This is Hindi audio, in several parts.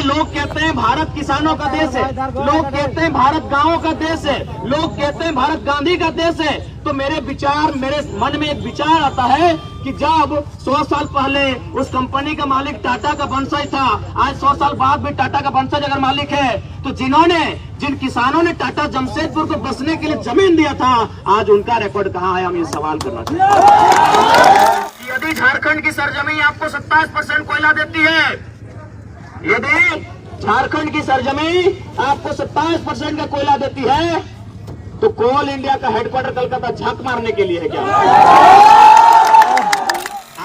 लोग कहते हैं भारत किसानों का देश है, लोग कहते हैं भारत गांवों का देश है, लोग कहते हैं भारत गांधी का देश है। तो मेरे मन में एक विचार आता है कि जब 100 साल पहले उस कंपनी का मालिक टाटा का वंशज था, आज 100 साल बाद भी टाटा का वंशज अगर मालिक है, तो जिन किसानों ने टाटा जमशेदपुर को बसने के लिए जमीन दिया था, आज उनका रिकॉर्ड कहाँ है? हम ये सवाल करना चाहते हैं। यदि झारखंड की सरजमीन आपको 27% कोयला देती है, यदि झारखंड की सरजमीन आपको 27% का कोयला देती है, तो कोल इंडिया का हेडक्वार्टर कलकत्ता झांक मारने के लिए है क्या?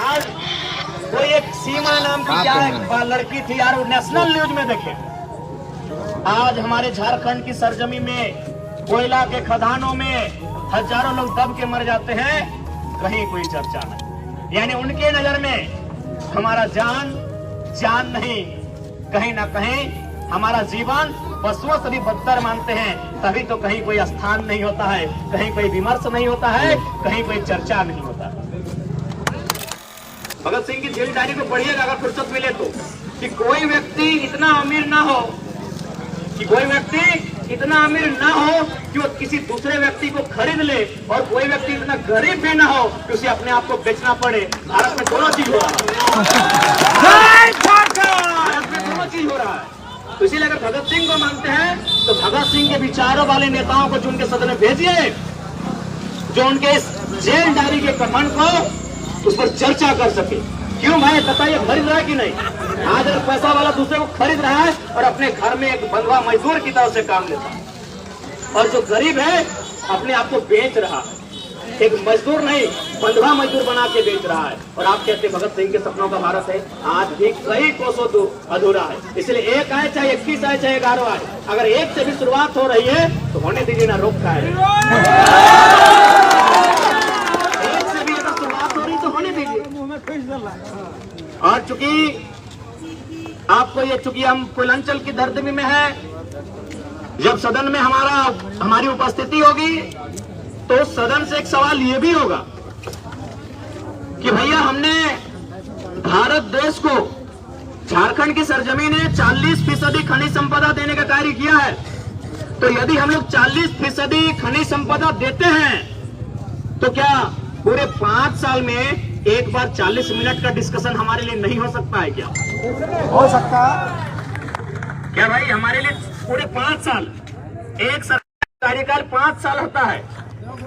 आज कोई एक सीमा नाम की क्या लड़की थी यार, वो नेशनल न्यूज में देखे, आज हमारे झारखंड की सरजमीन में कोयला के खदानों में हजारों लोग दब के मर जाते हैं, कहीं कोई चर्चा नहीं। यानी उनके नजर में हमारा जान नहीं, कहीं ना कहीं हमारा जीवन पशुओं से भी बदतर मानते हैं, तभी तो कहीं कोई स्थान नहीं होता है, कहीं कोई विमर्श नहीं होता है, कहीं कोई चर्चा नहीं होता है। भगत सिंह की जेल डायरी को पढ़िएगा अगर फुर्सत मिले तो, कि कोई व्यक्ति इतना अमीर ना हो कि वो किसी दूसरे व्यक्ति को खरीद ले, और कोई व्यक्ति इतना गरीब भी ना हो कि उसे अपने आप को बेचना पड़े। भारत में दोनों चीज हो रहा है, भारत में दोनों चीज हो रहा है। तो इसीलिए अगर भगत सिंह को मानते हैं तो भगत सिंह के विचारों वाले नेताओं को जो उनके सदन में भेजिए, जो उनके इस जेल डायरी के कथन को उस पर चर्चा कर सके। क्यों भाई बताइए, खरीद रहा है कि नहीं? आज अगर पैसा वाला दूसरे को खरीद रहा है और अपने घर में एक बंधुआ मजदूर की तरह से काम लेता है, और जो गरीब है अपने आप को बेच रहा है, एक मजदूर नहीं बंधुआ मजदूर बना के बेच रहा है। और आप कहते हैं भगत सिंह के सपनों का भारत है, आज भी कई कोसों अधूरा है। इसलिए एक आए चाहे 21 आए चाहे 11 आए, अगर एक से भी शुरुआत हो रही है तो होने दीजिए ना, रोक का है। एक से भी अगर शुरुआत हो रही तो होने दीजिए। और चूंकि हम पूर्वांचल की धरती में है, जब सदन में हमारी उपस्थिति होगी तो सदन से एक सवाल ये भी होगा कि भैया हमने भारत देश को झारखंड की सरजमीन में 40% खनिज संपदा देने का कार्य किया है, तो यदि हम लोग 40% खनिज संपदा देते हैं तो क्या पूरे 5 साल में एक बार 40 मिनट का डिस्कशन हमारे लिए नहीं हो सकता है? क्या हो सकता? क्या भाई हमारे लिए पूरे 5 साल, एक सरकार कार्यकाल 5 साल होता है,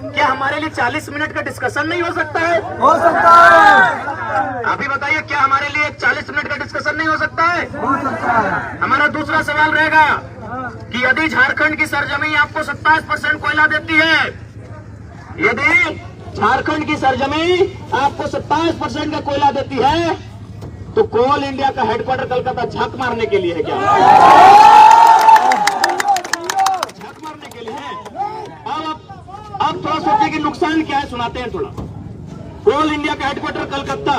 क्या हमारे लिए 40 मिनट का डिस्कशन नहीं हो सकता है? हो सकता है। अभी बताइए, क्या हमारे लिए 40 मिनट का डिस्कशन नहीं हो सकता है? हो सकता है। हमारा दूसरा सवाल रहेगा कि यदि झारखंड की सरजमीन आपको 27% कोयला देती है, यदि झारखंड की सरजमीन आपको 27% का कोयला देती है, तो कोल इंडिया का हेडक्वार्टर कलकत्ता झांक मारने के लिए है क्या? झांक मारने के लिए है। अब थोड़ा सोचिए कि नुकसान क्या है, सुनाते हैं थोड़ा। कोल इंडिया का हेडक्वार्टर कलकत्ता,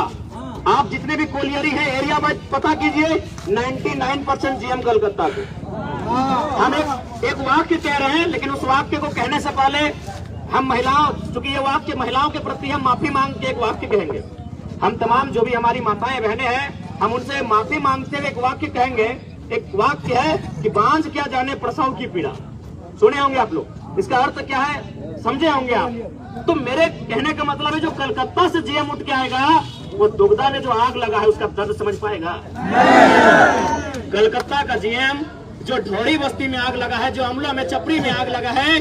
आप जितने भी कोलियरी है एरिया वाइज पता कीजिए, 99% जीएम कलकत्ता के। हम एक वाक्य कह रहे हैं, लेकिन उस वाक्य को कहने से पहले हम महिलाओं, चूंकि ये वाक्य महिलाओं के प्रति हम माफी मांग के एक वाक्य कहेंगे। हम तमाम जो भी हमारी माताएं बहनें हैं, हम उनसे माफी मांगते हुए एक वाक्य कहेंगे। एक वाक्य है कि बांझ क्या जाने प्रसव की पीड़ा। सुने होंगे आप लोग, इसका अर्थ क्या है समझे होंगे आप। तो मेरे कहने का मतलब है, जो कलकत्ता से जीएम उठ के आएगा वो दुग्धा में जो आग लगा है उसका दर्द समझ पाएगा? कलकत्ता का जीएम जो ढोड़ी बस्ती में आग लगा है, जो अमला में चपड़ी में आग लगा है,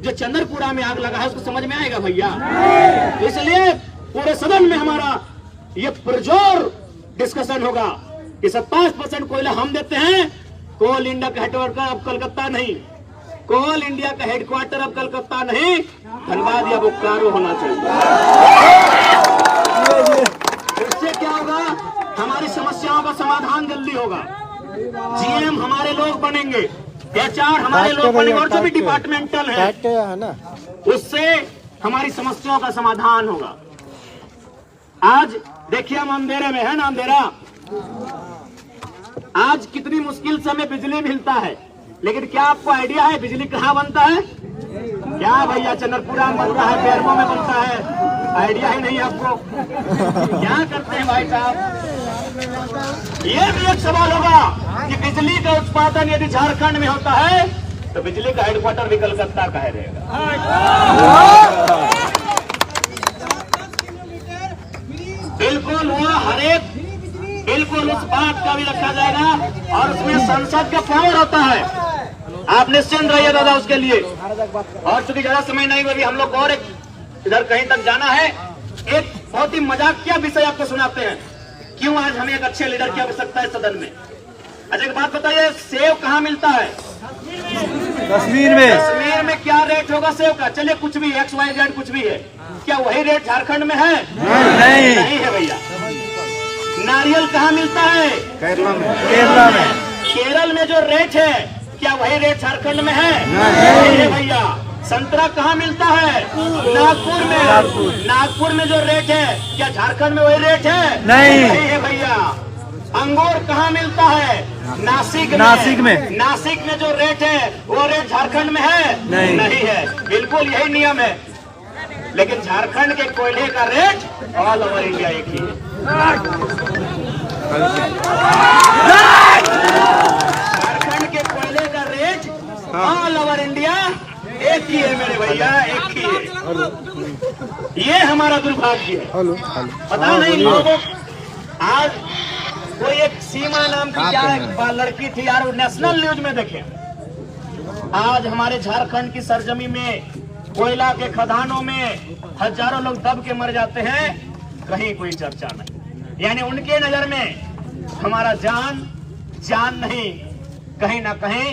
जो चंद्रपुरा में आग लगा है, उसको समझ में आएगा भैया? इसलिए पूरे सदन में हमारा ये पुरजोर डिस्कशन होगा कि 27% कोयला हम देते हैं, कोल इंडिया का हेडक्वार्टर अब कलकत्ता नहीं, कोल इंडिया का हेडक्वार्टर अब कलकत्ता नहीं, धनबाद या बोकारो होना चाहिए। इससे क्या होगा? हमारी समस्याओं का समाधान जल्दी होगा, जीएम हमारे लोग बनेंगे, एचआर हमारे लोग बनेंगे, और जो भी डिपार्टमेंटल है ना, उससे हमारी समस्याओं का समाधान होगा। आज देखिए हम अंधेरे में है ना, अंधेरा आज कितनी मुश्किल से हमें बिजली मिलता है, लेकिन क्या आपको आइडिया है बिजली कहाँ बनता है? क्या भैया चंद्रपुरा में बनता है, बेरमो में बनता है, आइडिया ही नहीं आपको? क्या करते हैं भाई साहब? ये भी एक सवाल होगा कि बिजली का उत्पादन यदि झारखंड में होता है तो बिजली का हेडक्वार्टर भी कलकत्ता का है रहेगा। बिल्कुल वो हरेक बिल्कुल उस बात का भी रखा जाएगा और उसमें संसद का पावर होता है। आप निश्चिंत रहिए दादा उसके लिए। और चूंकि ज्यादा समय नहीं हुआ, हम लोग और एक इधर कहीं तक जाना है। एक बहुत ही मजाकिया विषय आपको सुनाते हैं, क्यों आज हमें एक अच्छे लीडर की आवश्यकता है सदन में। अच्छा एक बात बताइए, सेव कहाँ मिलता है? कश्मीर में। कश्मीर में क्या रेट होगा सेव का? चलिए कुछ भी XYZ कुछ भी है, क्या वही रेट झारखंड में है? नहीं है भैया। नारियल कहाँ मिलता है? केरला में। केरला में। केरल में जो रेट है क्या वही रेट झारखंड में है? नहीं है भैया। संतरा कहाँ मिलता है? नागपुर में। नागपुर में जो रेट है क्या झारखंड में वही रेट है? नहीं है भैया। अंगूर कहाँ मिलता है? नासिक में। नासिक में जो रेट है वो रेट झारखंड में है? नहीं है। बिल्कुल यही नियम है। लेकिन झारखंड के कोयले का रेट ऑल ओवर इंडिया एक ही है। झारखंड के कोयले का रेट ऑल ओवर इंडिया एक ही है मेरे भैया, एक ही है। ये हमारा दुर्भाग्य है। पता नहीं लोगों। आज कोई एक सीमा नाम की क्या लड़की थी यार, वो नेशनल न्यूज में देखे। आज हमारे झारखंड की सरजमी में कोयला के खदानों में हजारों लोग दब के मर जाते हैं, कहीं कोई चर्चा नहीं। यानी उनके नजर में हमारा जान नहीं, कहीं ना कहीं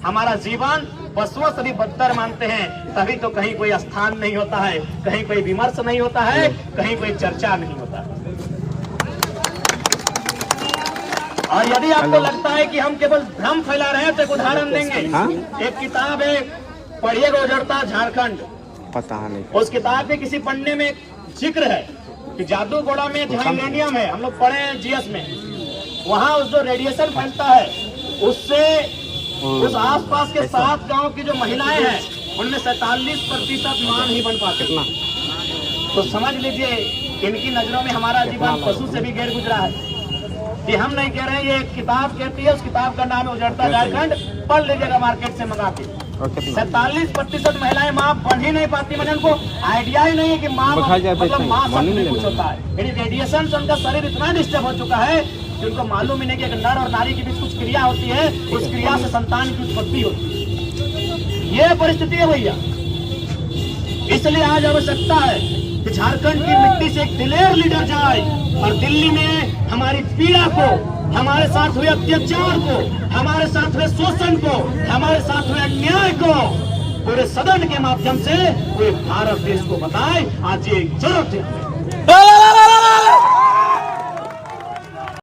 हमारा जीवन पशुओं से भी बदतर मानते हैं। तभी तो कहीं कोई स्थान नहीं होता है, कहीं कोई विमर्श नहीं होता है, कहीं कोई चर्चा नहीं होता है। और यदि आपको लगता है कि हम केवल भ्रम फैला रहे हैं तो एक उदाहरण देंगे। एक किताब है, पढ़िएगा, उजड़ता झारखंड। पता नहीं। उस किताब में किसी पन्ने में जिक्र है कि जादूगोड़ा में जहाँ यूरेनियम है, हम लोग पढ़े हैं GS में, वहाँ उस जो रेडिएशन फैलता है उससे उस आसपास के 7 गांव की जो महिलाएं हैं उनमें 47% मां नहीं बन पाते। तो समझ लीजिए इनकी नजरों में हमारा जीवन पशु से भी गैर गुजरा है। ये हम नहीं कह रहे हैं, ये एक किताब कहती है। उस किताब का नाम है उजड़ता झारखंड। पढ़ लीजिएगा मार्केट से मंगा के। 47% महिलाएं मां बन ही नहीं पाती। मतलब उनको आइडिया ही नहीं है कि मां मतलब मां शब्द में कुछ होता है। यानी रेडिएशन से उनका शरीर इतना डिस्टर्ब हो चुका है कि उनको मालूम ही नहीं कि अगर नर और नारी के बीच कुछ क्रिया होती है, उस क्रिया से संतान की उत्पत्ति होती है। ये परिस्थिति है भैया। इसलिए आज आवश्यकता है कि झारखंड की मिट्टी से एक दिलेर लीडर जाए और दिल्ली में हमारी पीड़ा को, हमारे साथ हुए अत्याचार को, हमारे साथ हुए शोषण को, हमारे साथ हुए अन्याय को पूरे सदन के माध्यम से पूरे भारत देश को बताए। आज ये जरूरत है।